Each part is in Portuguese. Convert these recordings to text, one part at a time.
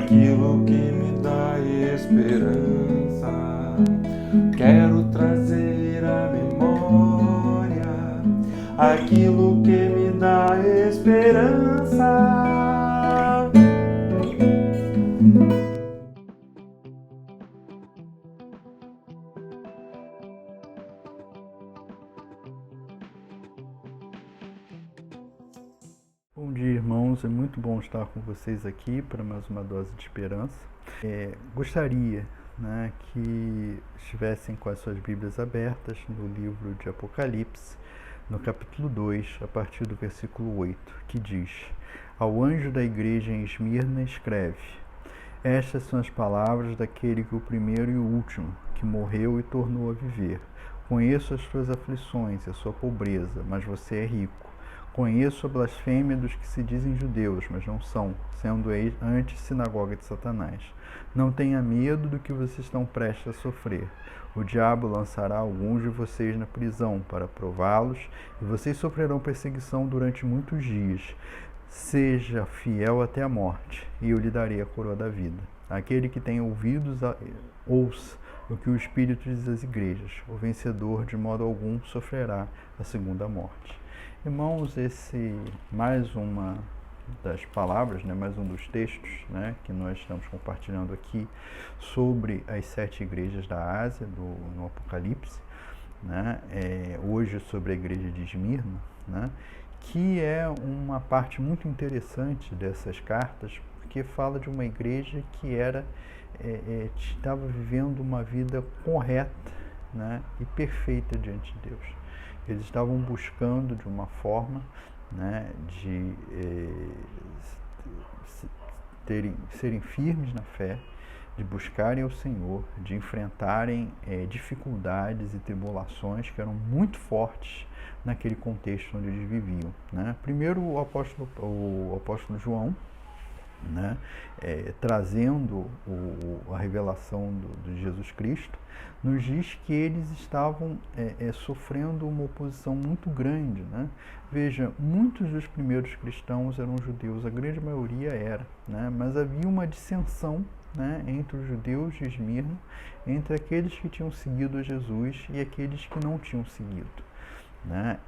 aquilo que me dá esperança. Quero trazer à memória aquilo que me dá esperança. Bom dia, irmãos, é muito bom estar com vocês aqui para mais uma dose de esperança. Gostaria que estivessem com as suas Bíblias abertas no livro de Apocalipse, no capítulo 2, a partir do versículo 8, que diz: Ao anjo da igreja em Esmirna escreve: Estas são as palavras daquele que o primeiro e o último, que morreu e tornou a viver. Conheço as tuas aflições e a sua pobreza, mas você é rico. Conheço a blasfêmia dos que se dizem judeus, mas não são, sendo antes sinagoga de Satanás. Não tenha medo do que vocês estão prestes a sofrer. O diabo lançará alguns de vocês na prisão para prová-los, e vocês sofrerão perseguição durante muitos dias. Seja fiel até a morte, e eu lhe darei a coroa da vida. Aquele que tem ouvidos, ouça o que o Espírito diz às igrejas. O vencedor, de modo algum, sofrerá a segunda morte. Irmãos, esse mais uma das palavras, mais um dos textos que nós estamos compartilhando aqui sobre as 7 igrejas da Ásia, no Apocalipse, hoje sobre a igreja de Esmirna, que é uma parte muito interessante dessas cartas, porque fala de uma igreja que estava vivendo uma vida correta e perfeita diante de Deus. Eles estavam buscando de uma forma de serem firmes na fé, de buscarem o Senhor, de enfrentarem dificuldades e tribulações que eram muito fortes naquele contexto onde eles viviam. Primeiro o apóstolo João, trazendo a revelação de Jesus Cristo, nos diz que eles estavam sofrendo uma oposição muito grande. Veja, muitos dos primeiros cristãos eram judeus, a grande maioria era, mas havia uma dissensão entre os judeus de Esmirna, entre aqueles que tinham seguido a Jesus e aqueles que não tinham seguido.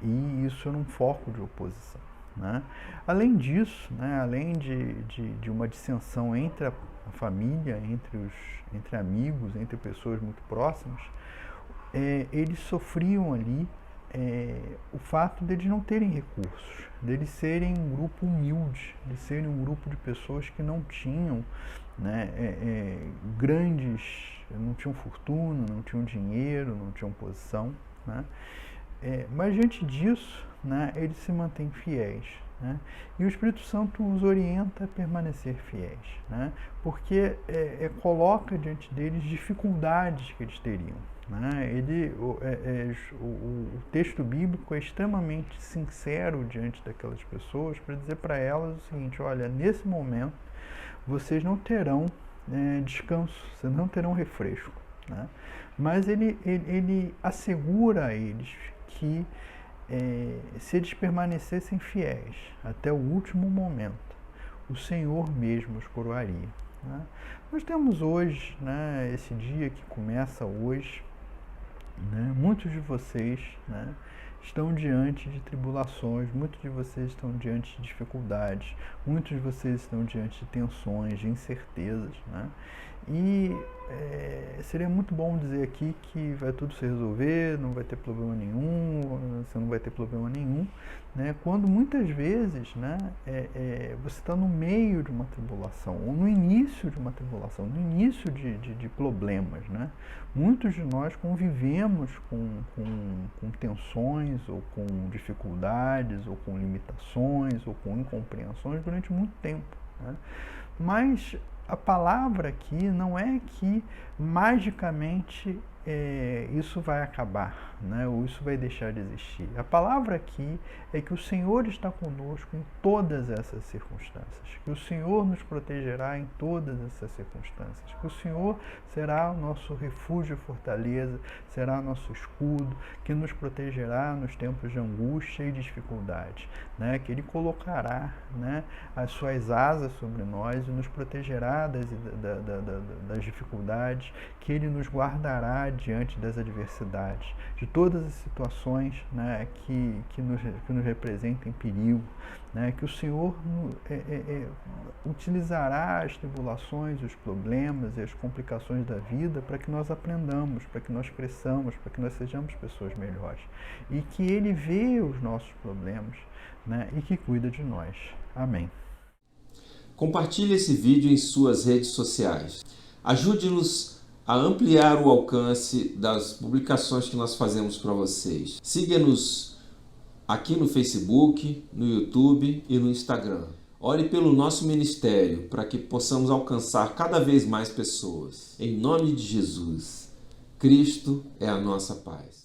E isso era um foco de oposição. Além disso, além de uma dissensão entre a família, entre amigos, entre pessoas muito próximas, eles sofriam ali o fato de eles não terem recursos, de eles serem um grupo humilde, de serem um grupo de pessoas que não tinham grandes, não tinham fortuna, não tinham dinheiro, não tinham posição, mas diante disso, eles se mantêm fiéis. E o Espírito Santo os orienta a permanecer fiéis, porque coloca diante deles dificuldades que eles teriam. O texto bíblico é extremamente sincero diante daquelas pessoas para dizer para elas o seguinte: olha, nesse momento vocês não terão descanso, vocês não terão refresco. Mas ele assegura a eles que se eles permanecessem fiéis até o último momento, o Senhor mesmo os coroaria. Nós temos hoje, esse dia que começa hoje, muitos de vocês estão diante de tribulações, muitos de vocês estão diante de dificuldades, muitos de vocês estão diante de tensões, de incertezas. E seria muito bom dizer aqui que vai tudo se resolver, não vai ter problema nenhum, você não vai ter problema nenhum, quando muitas vezes você está no meio de uma tribulação, ou no início de uma tribulação, no início de problemas. Muitos de nós convivemos com tensões, ou com dificuldades, ou com limitações, ou com incompreensões durante muito tempo. Mas a palavra aqui não é que magicamente isso vai acabar, ou isso vai deixar de existir. A palavra aqui é que o Senhor está conosco em todas essas circunstâncias, que o Senhor nos protegerá em todas essas circunstâncias, que o Senhor será o nosso refúgio e fortaleza, será o nosso escudo, que nos protegerá nos tempos de angústia e dificuldade, que Ele colocará as suas asas sobre nós e nos protegerá estradas e das dificuldades, que Ele nos guardará diante das adversidades, de todas as situações, né, que nos representem perigo, né, que o Senhor utilizará as tribulações, os problemas e as complicações da vida para que nós aprendamos, para que nós cresçamos, para que nós sejamos pessoas melhores. E que Ele vê os nossos problemas, né, e que cuida de nós. Amém. Compartilhe esse vídeo em suas redes sociais. Ajude-nos a ampliar o alcance das publicações que nós fazemos para vocês. Siga-nos aqui no Facebook, no YouTube e no Instagram. Ore pelo nosso ministério para que possamos alcançar cada vez mais pessoas. Em nome de Jesus, Cristo é a nossa paz.